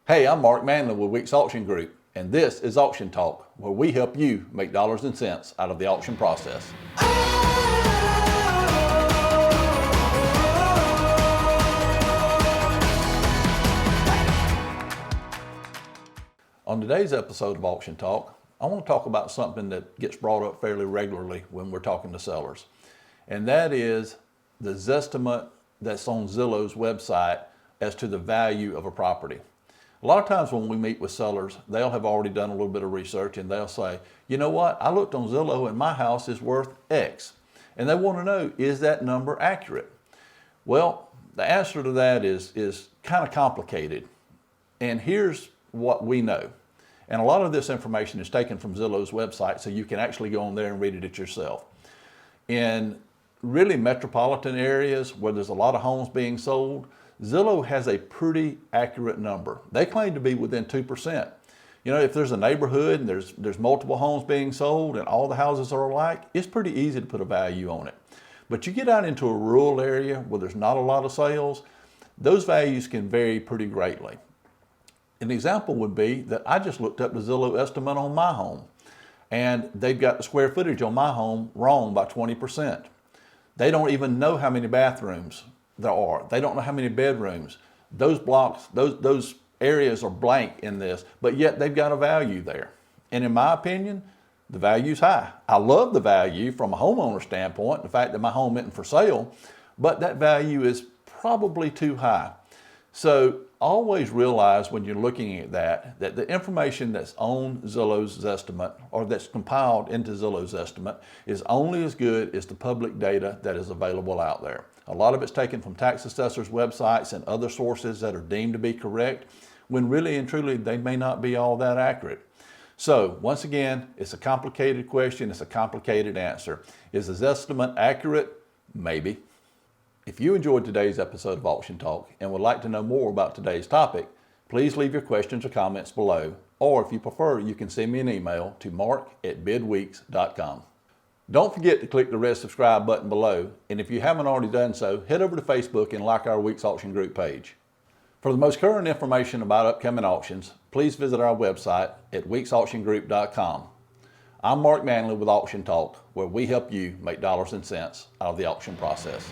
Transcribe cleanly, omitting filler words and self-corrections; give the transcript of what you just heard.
Hey, I'm Mark Manley with Weeks Auction Group, and this is Auction Talk, where we help you make dollars and cents out of the auction process. On today's episode of Auction Talk, I want to talk about something that gets brought up fairly regularly when we're talking to sellers, and that is the Zestimate that's on Zillow's website as to the value of a property. A lot of times when we meet with sellers, they'll have already done a little bit of research and they'll say, you know what, I looked on Zillow and my house is worth X. And they want to know, is that number accurate? Well, the answer to that is kind of complicated. And here's what we know. And a lot of this information is taken from Zillow's website, so you can actually go on there and read it yourself. In really metropolitan areas where there's a lot of homes being sold, Zillow has a pretty accurate number. They claim to be within 2%. You know, if there's a neighborhood and there's multiple homes being sold and all the houses are alike, it's pretty easy to put a value on it. But you get out into a rural area where there's not a lot of sales, those values can vary pretty greatly. An example would be that I just looked up the Zillow estimate on my home, and they've got the square footage on my home wrong by 20%. They don't even know how many bathrooms there are. They don't know how many bedrooms. Those blocks, those areas are blank in this, but yet they've got a value there. And in my opinion, the value's high. I love the value from a homeowner standpoint, the fact that my home isn't for sale, but that value is probably too high. So always realize when you're looking at that the information that's on Zillow's Zestimate or that's compiled into Zillow's Zestimate is only as good as the public data that is available out there. A lot of it's taken from tax assessors' websites and other sources that are deemed to be correct, when really and truly they may not be all that accurate. So once again, it's a complicated question, it's a complicated answer. Is the Zestimate accurate? Maybe. If you enjoyed today's episode of Auction Talk and would like to know more about today's topic, please leave your questions or comments below, or if you prefer, you can send me an email to mark@bidweeks.com. Don't forget to click the red subscribe button below, and if you haven't already done so, head over to Facebook and like our Weeks Auction Group page. For the most current information about upcoming auctions, please visit our website at weeksauctiongroup.com. I'm Mark Manley with Auction Talk, where we help you make dollars and cents out of the auction process.